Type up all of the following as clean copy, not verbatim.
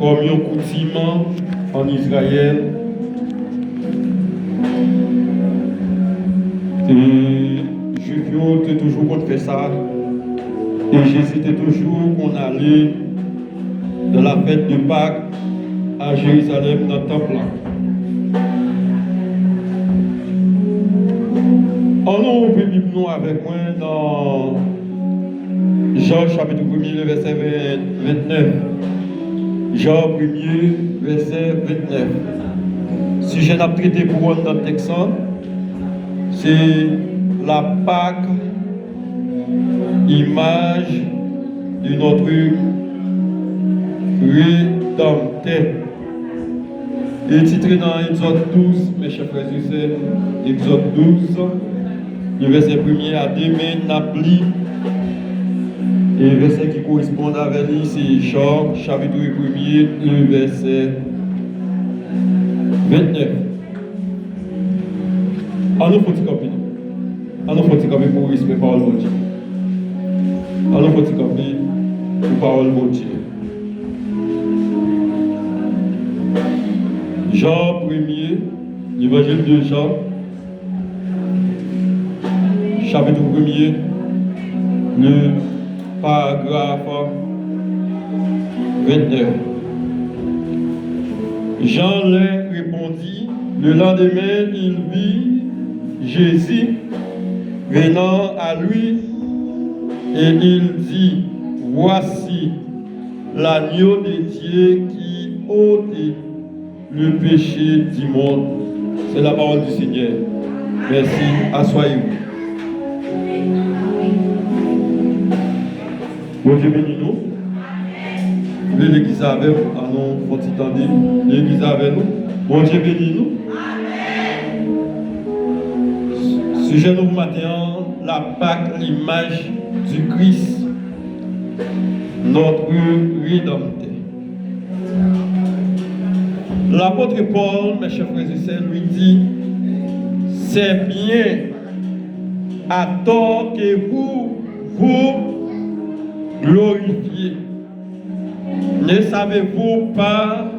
comme une coutume en Israël. Et Juifs étaient toujours contre faire ça. Et Jésus était toujours qu'on allait dans la fête de Pâques à Jérusalem dans le temple. On ouvre nous avec moi dans Jean chapitre 1er, le verset 29. Jean 1er, verset 29. Si je n'ai traité pour vous dans le texte, c'est la Pâque, image de notre Rédempteur. Et titré dans Exode 12, mes chers frères et sœurs, Exode 12, le verset 1er à 2, Napli. Et le verset qui correspond avec lui, c'est Jean, chapitre 1er, le verset 29. On nous faut copier. On nous faut copier pour respecter la parole de Dieu. On nous faut copier pour la parole de Dieu. Jean 1er, l'évangile de Jean, chapitre 1er, le paragraphe 29. Jean leur répondit, le lendemain, il vit Jésus venant à lui et il dit, voici l'agneau de Dieu qui ôte le péché du monde. C'est la parole du Seigneur. Merci, asseyez-vous. Bon Dieu bénis nous. Amen. L'église avec nous. Ah non, faut-il tendre. L'église avec nous. Bon Dieu bénis nous. Amen. Sujet nous matin, la Pâque, l'image du Christ, notre Rédempteur. L'apôtre Paul, mes chers frères et sœurs, lui dit, c'est bien à tort que vous glorifiez. Ne savez-vous pas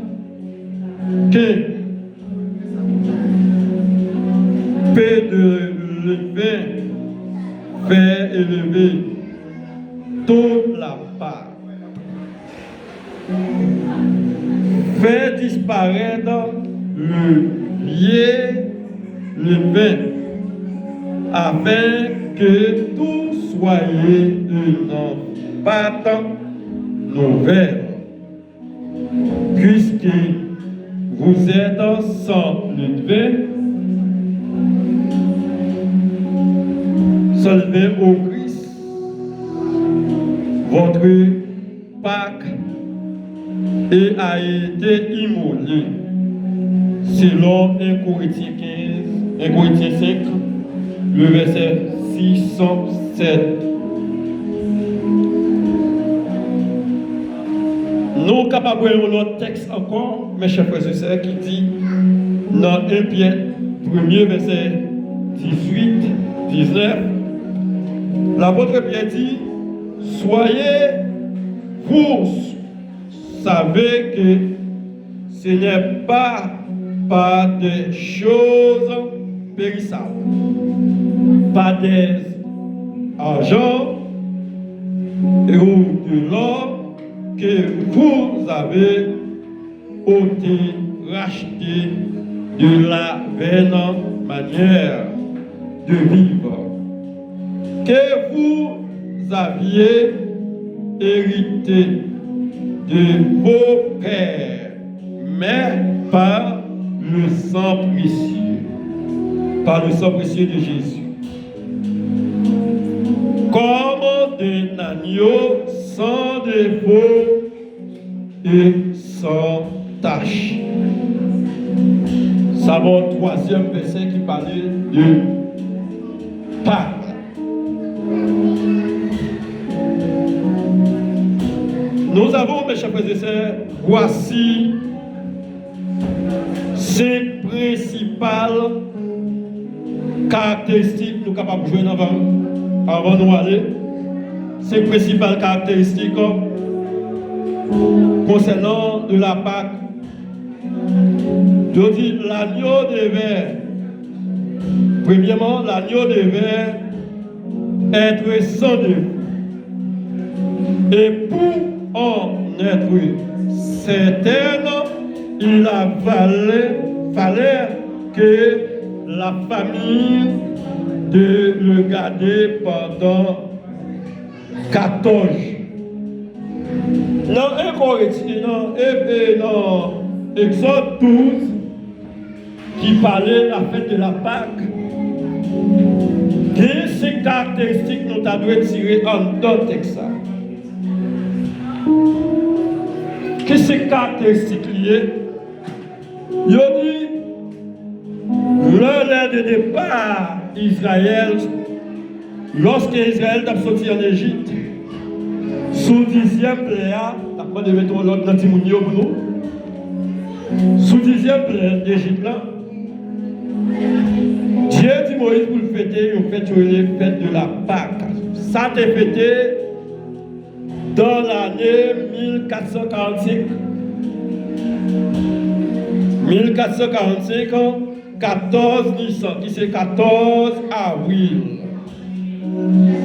que peu de levain fait élever toute la part, fait disparaître le vieux levain, afin que tout soyez une pâte nouvelle, puisque vous êtes sans levain, sans levain au Christ, votre Pâque et a été immolé selon 1 Corinthiens 15, 1 Corinthiens 5, le verset 607. Nous sommes capables de voir l'autre texte encore, mes chers frères et sœurs, qui dit dans 1 Pierre, 1er verset 18, 19, l'apôtre Pierre dit, soyez, vous savez que ce n'est pas par des choses périssables, pas des argent ou de l'or que vous avez été racheté de la vaine manière de vivre que vous aviez hérité de vos pères, mais par le sang précieux, par le sang précieux de Jésus. Comme d'un agneau sans défaut et sans tache. Ça va au troisième verset qui parlait de Pâques. Nous avons, mes chers frères et sœurs, voici ces principales caractéristiques nous sommes capables de jouer avant nous aller. Ces principales caractéristiques concernant de la Pâque. Je dis l'agneau devait, premièrement, l'agneau devait être sans défaut. Et pour en être certain, il fallait que la famille de le garder pendant 14 jours. Dans Exode 12, qui parlait de la fête de la Pâque, et ces caractéristiques nous devons tirer en d'autres textes. Que ces caractéristiques liées, il dit, l'heure de départ Israël, lorsque Israël a sorti en Égypte, sous 10e pléa, après de mettre l'autre dans Timounio pour nous, sous 10e pléa d'Égypte là, Dieu dit Moïse pour le fêter, une fête de la Pâque. Ça t'est fêté dans l'année 1445. 1445, 14 Nissan, qui c'est 14 avril.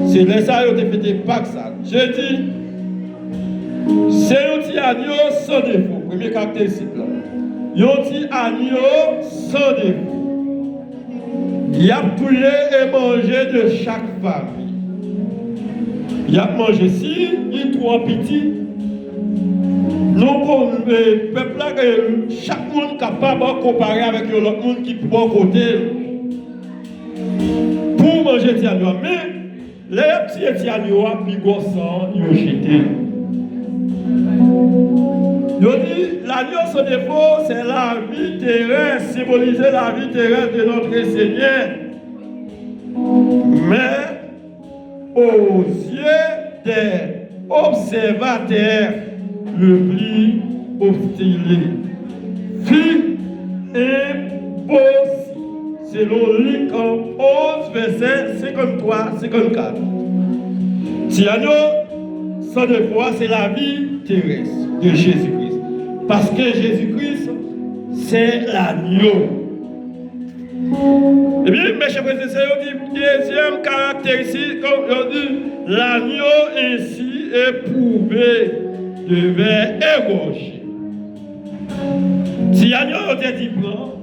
C'est là ça que tu as fêté Pâques ça. Je dis, c'est un petit agneau sans défaut. Premier caractéristique là. Un petit agneau sans défaut. Il a tué et mangé de chaque famille. Il a mangé si, il trouve petit. Nous, le peuple là, chaque monde capable de comparer avec l'autre monde qui peut côté pour manger des agneaux. Mais les petits agneaux, puis gossant, ils ont jeté. Il dit, l'agneau sans défaut, c'est la vie terrestre, symboliser la vie terrestre de notre Seigneur. Mais aux yeux des observateurs, le plus hostile fut impossible. Selon Luc 11, verset 53-54. Si agneau sans défaut, c'est la vie terrestre de Jésus-Christ. Parce que Jésus-Christ, c'est l'agneau. Eh bien, mes chers frères et sœurs, deuxième caractéristique, comme on dit, l'agneau ainsi éprouvé devait égorger. Si l'agneau était dit blanc,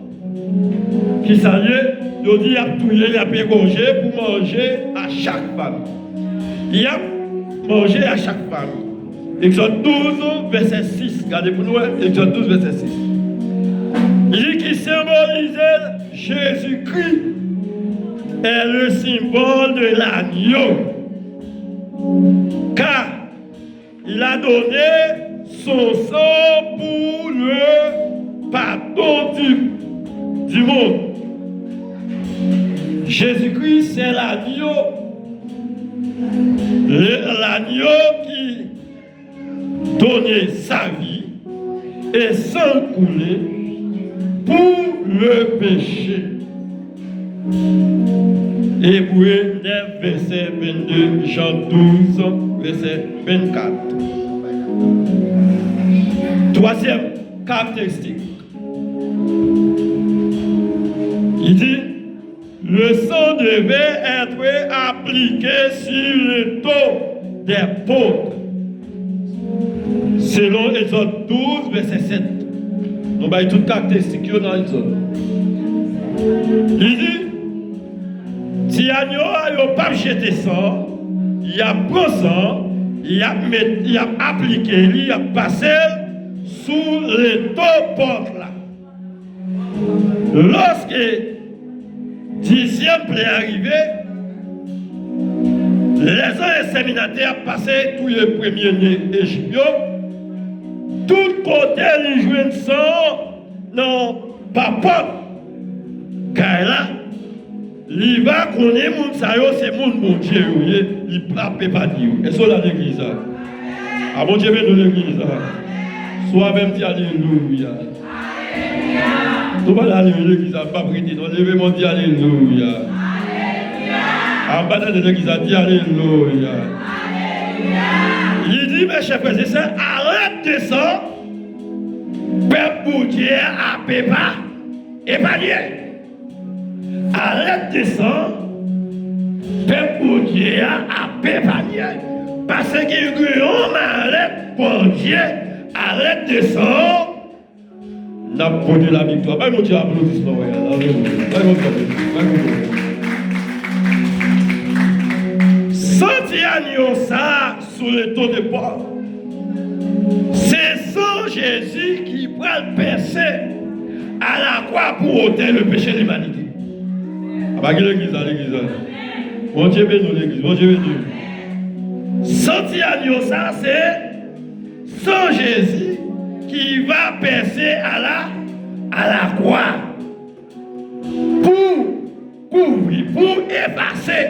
qui s'allait, il dit, il a tué, il a égorgé pour manger à chaque famille. Il a mangé à chaque famille. Exode 12, verset 6. Regardez pour nous, Exode 12, verset 6. Il dit qu'il symbolisait Jésus-Christ est le symbole de l'agneau. Car il a donné son sang pour le pardon du monde. Jésus-Christ, c'est l'agneau. L'agneau qui donnait sa vie et sang coulé pour le péché. Hébreux 9, verset 22, Jean 12, verset 24. Troisième caractéristique. Il dit, le sang devait être appliqué sur le dos des pauvres. Selon Exode 12, verset 7. Nous avons toutes les caractéristiques dans l'Exode. Il dit, si l'agneau n'a pas jeté ça, il a pris ça, il a appliqué, il a passé sous les deux portes là. Lorsque 10e plaie arrivé, les inséminateurs passaient tous les premiers-nés égyptiens. Tout côté, ils jouent sang, non, pas porte. Car là, il va connaître mon sayo, c'est mon Dieu, il ne peut pas dire. Et ça, dans l'église. Ah, mon Dieu, vient de l'église. Soit même dit Alléluia. Tout le monde a l'église, pas prêté. Non, levez-moi, dit Alléluia. En bas de l'église, dit Alléluia. Il dit, mes chers frères et sœurs, arrête de sang, peuple pour Dieu à Pépa, épargné. À l'aide de sang, peuple pour Dieu à Pépa, parce qu'il y a un l'aide pour Dieu, à l'aide de sang, n'a pas de la victoire. Pas mon Dieu applaudissement. Senti agneau ça sous le taux de porc. C'est sans Jésus qui prend le percer à la croix pour ôter le péché de l'humanité. Ah, l'église. Mon Dieu béni l'église. Mon Dieu béni. Senti agneau ça, c'est sans Jésus qui va percer à la croix pour couvrir, pour effacer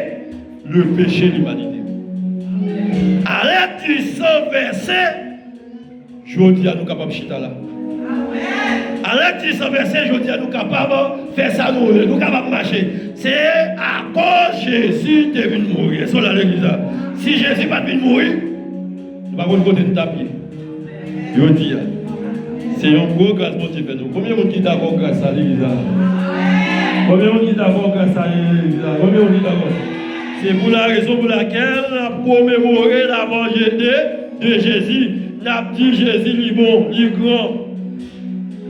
le péché de l'humanité. À l'aide du sang versé, je dis à nous capables de chita là. À l'aide du sang versé, je dis à nous capables de faire ça, nous capables de marcher. C'est à cause de Jésus qui est venu mourir. C'est là l'église. Si Jésus n'est pas venu mourir, nous ne pouvons pas côté de tapier. Je dis, c'est un gros grâce pour Dieu. Combien de monde qui est d'accord grâce à l'église? Combien de monde qui est d'accord grâce à l'église? Combien de monde qui est d'accord? C'est pour la raison pour laquelle on a commémoré la mort de Jésus. On a dit Jésus, il est bon, il est grand.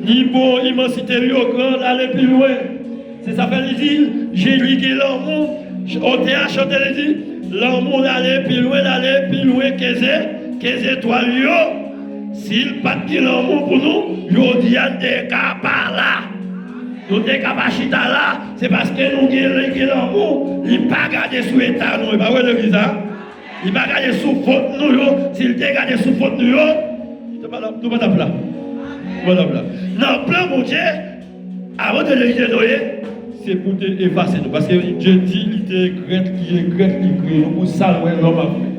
Il est bon, immensité, il est grand, aller plus loin. C'est ça fait dire, j'ai ligué l'amour. Au théâtre, chanté, il dit, l'amour d'aller plus loin qu'les étoiles. S'il pas de l'amour pour nous, il dit, on est capable là. Nous sommes capables là, c'est parce que nous avons l'amour, il ne pas garder sous état, nous, il ne pas garder l'église, il ne pas garder sous faute, nous, s'il te garde sous faute, nous, il ne pas là. Non, plan mon Dieu, avant de l'église de Noé, c'est pour te effacer nous, parce que Dieu dit, il était grec, il est grec, il crée, pour ça, l'homme a fait.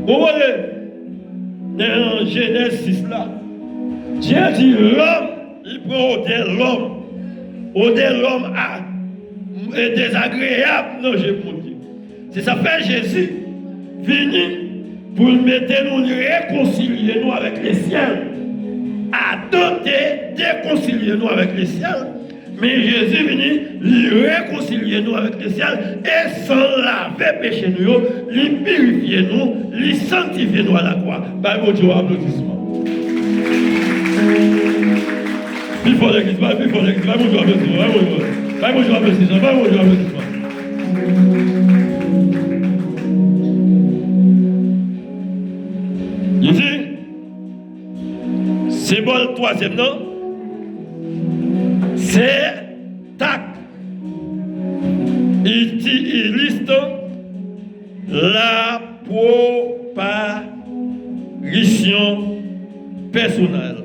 Vous voyez, dans Genèse 6 là, Dieu dit, l'homme, il prend l'homme. Au-delà l'homme est désagréable, non, j'ai pour dire. C'est ça fait Jésus venu pour mettre nous réconcilier nous avec les ciels. Adopter, déconcilier nous avec les ciels. Mais Jésus venu réconcilier nous avec les ciels et sans laver péché nous, lui purifier nous, lui sanctifier nous à la croix. Bah, mon Dieu, applaudissement. Il faut l'église, va mon Dieu applaudissement, va mon Dieu applaudissement. Il dit, symbole troisième, non? C'est tac. Il liste la proparition personnelle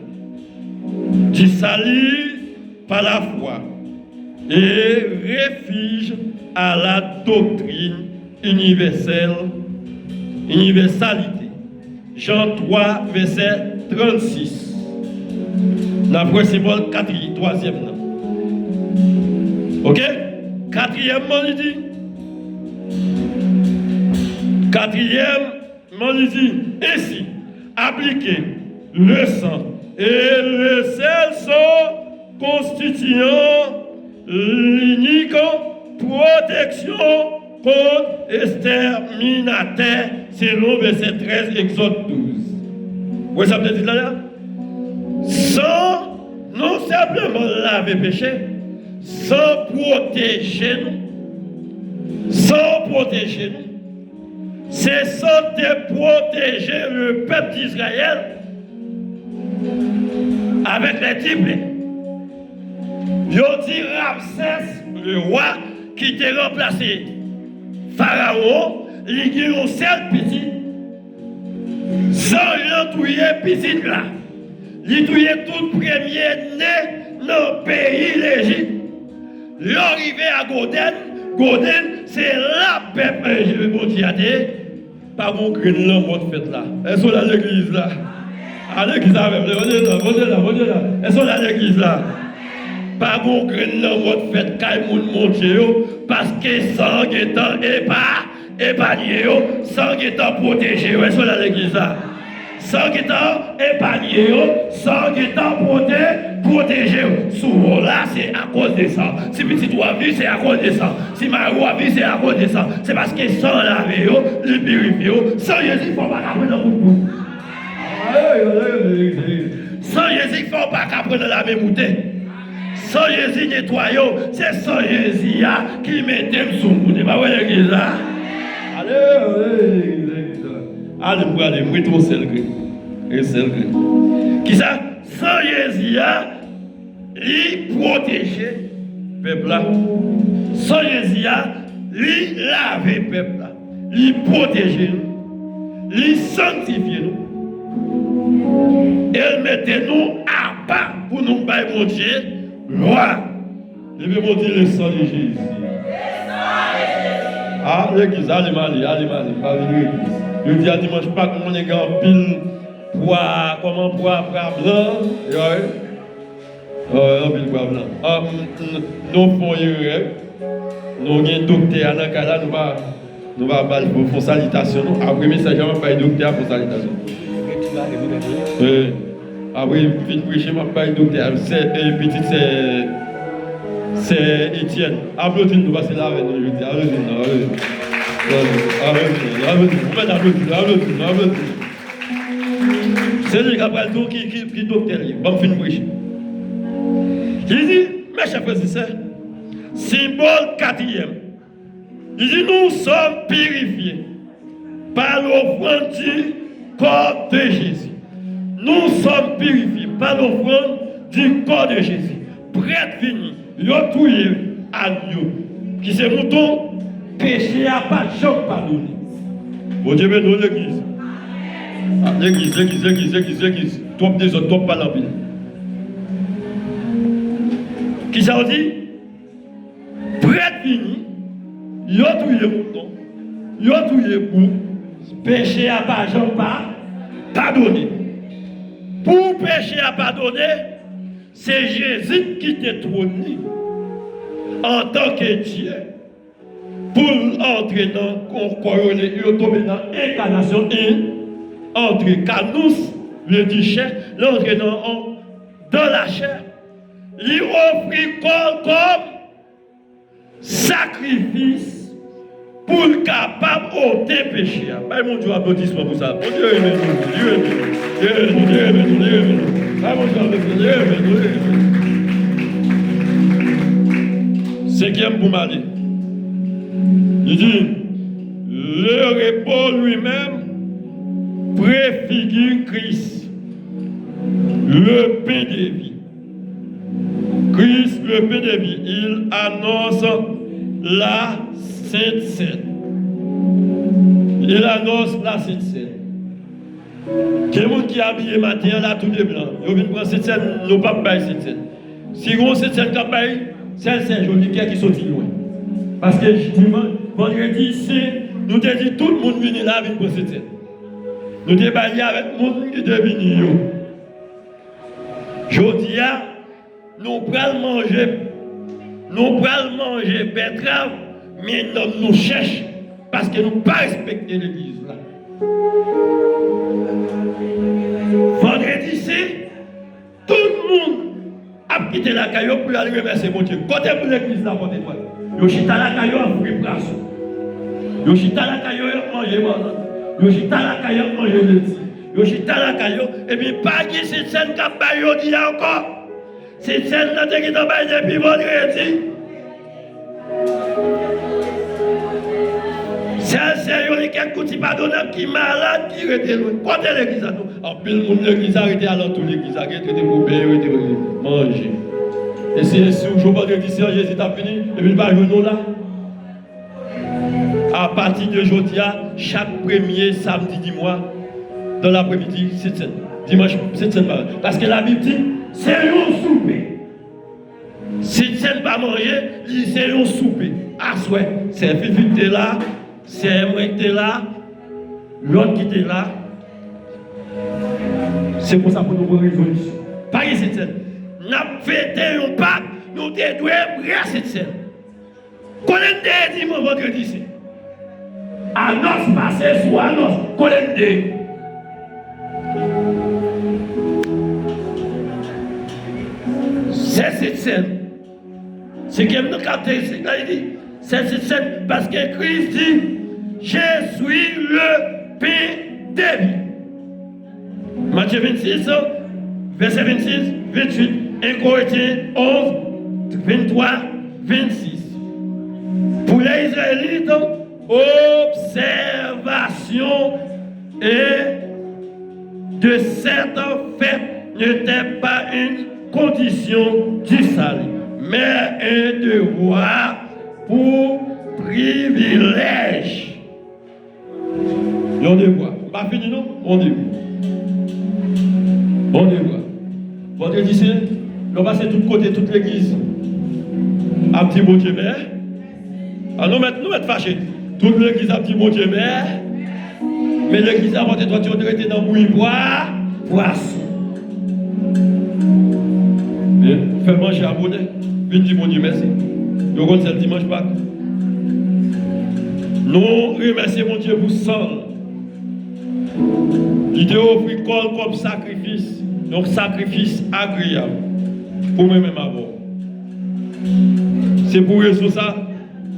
du salut par la foi et refuge à la doctrine universalité. Jean 3, verset 36. La symbole troisième. Ok? Quatrièmement, il dit. Il dit, ainsi, appliquer le sang et le sel sont constituant l'unique protection contre exterminateur, selon verset 13, Exode 12. Vous voyez ça peut-être là? Sans non simplement laver péché, sans protéger nous, c'est sans te protéger le peuple d'Israël avec les types. Yo dit Ramsès, le roi qui t'a remplacé Pharaon, il a un seul petit, sans l'entouiller petit là. Il a tout premier né dans le pays l'Égypte. L'arrivée à Goden, c'est la peuple, je vais vous dire, pas mon grain votre fête là. Elles sont dans l'église là. À l'église là, venez là. Elles sont dans l'église là. Pas mon grain votre fête, quand moun monte parce que sang étant épargné, sang étant protégé. Elles sont dans l'église là. sans qui t'a épargné, sans qui t'a protégé. Souvent là, c'est à cause de ça. Si petit toi vie, c'est à cause de ça. Si ma roi vie, c'est à cause de ça. C'est parce que sans laver, le purifier, sans Jésus, il ne faut pas apprendre dans le coup. Sans Jésus, il ne faut pas apprendre la même moutée. Sans Jésus nettoyant, c'est sans Jésus qui mettait sous le monde. Pas vrai l'église là? Allez, moi tout seul. Qui ça? Sans Jésus, il protéger le peuple là. Sans Jésus, il laver le peuple là. Il protéger nous. Il sanctifier nous. Il mettait nous à part pour nous faire mon Dieu. Loi. Je vais vous dire le sang de Jésus. Ah, l'église, allez, je dis à dimanche pas que mon égard pile poids, comment poids blanc. Un pile poids blanc. Nous faisons nous avons un docteur dans le cas là, nous allons faire salutation. Après, message, je vais faire docteur pour salutation. Après, je vais prêcher, je vais faire docteur. C'est Étienne. Applaudissez-nous parce que là, nous je dis applaudissez-nous. C'est lui qui a pris le tour qui docteur. Bon, fin prêcher. Il dit, mes chers frères et sœurs, symbole quatrième. Il dit, nous sommes purifiés par l'offrande du corps de Jésus. Nous sommes purifiés par l'offrande du corps de Jésus. Prêtre fini. Yo touye agneau qui se mouton péché à pas choc pardonné. Bon Dieu bénisse l'église. L'église. Top des autres, top pas la ville. Qui ça dit? Prêtre fini. Yo touye mouton. Yo touye pour péché à pas choc pas pardonné. Pour péché à pardonner, c'est Jésus qui t'est trôné en tant que Dieu pour entrer dans l'incarnation et entrer Canus, le duché, l'entrer dans la chair. Il offrit corps comme sacrifice pour le capable ôter péché. Mon Dieu, applaudissement pour ça. Mon Dieu, Cinquième pour Mali. Il dit, le repos lui-même préfigure Christ, le pain de vie. Christ, le pain de vie, il annonce la Sainte Seine. Il annonce la Sainte Seine. Quelqu'un qui est habillé matin, là, tout de blanc. Il vient prendre cette scène, nous ne pouvons pas cette scène. Si on cette scène qui c'est un joli qui sorti loin. Parce que vendredi, nous avons dit tout le monde vient là avec pour cette scène. Nous avons baillé avec le monde qui est venu. Aujourd'hui, nous prenons manger betterave, mais nous cherchons parce que nous ne pas respecter l'église là. Vendredi, c'est tout le monde a quitté la caillou pour aller remercier mon Dieu. Côté pour l'église là, côté toi. Yoshita la caillou a pris place. Yoshita la caillou a mangé banane. Yoshita la caillou a mangé le thé. Yoshita la caillou, et puis pas qui cette scène qui a baillé dit encore. Cette scène là qui a baillé depuis vendredi. C'est un sérieux qui a coûté pardonnable, qui est malade, qui est loin. Côté l'église à nous. En plus, le monde de l'église a arrêté à l'entour de l'église, a arrêté de couper, de manger. Et si je vois que Jésus a fini, et puis il va venir là. À partir de aujourd'hui, chaque premier samedi du mois, dans l'après-midi, c'est scène. Dimanche, c'est scène. Parce que la Bible dit, c'est un souper. Si tu ne pas manger, c'est un souper. Ah, souhait, c'est Fifi qui est là, c'est moi qui est là, l'autre qui est là. C'est pour ça que nous avons résolution. Pas cette scène. Nous avons fêté un pape, nous devons briller cette scène. Connaissez les dimanche vendredi ici. Annonce passée sur annonce. Connaissez. C'est cette scène. C'est qui me caractéristique là, il dit. C'est cette scène parce que Christ dit, je suis le pain de vie. Matthieu 26, verset 26, 28, 1 Corinthiens 11, 23, 26. Pour les Israélites, observation et de cette fête n'était pas une condition du salut, mais un devoir pour privilège. On devoir. Pas fini, non? On devoir. On devoir. Votre dit, on va passer de tous côtés, toute l'église. Un petit bon Dieu, mais. Ah, nous mettons fâchés. Toute l'église a petit bon Dieu, mais l'église a monté, toi, tu aurais été dans le bois, poisson. Fais manger à bonnet. Une du bon Dieu, merci. Nous connaissons le dimanche Pâques. Nous remercions mon Dieu pour ça. Il te offre comme sacrifice. Donc, sacrifice agréable. Pour moi-même avoir. C'est pour raison ça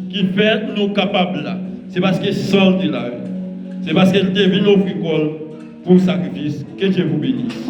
qui fait nous capables là. C'est parce que sol de là. C'est parce qu'elle devine offrir pour le sacrifice. Que Dieu vous bénisse.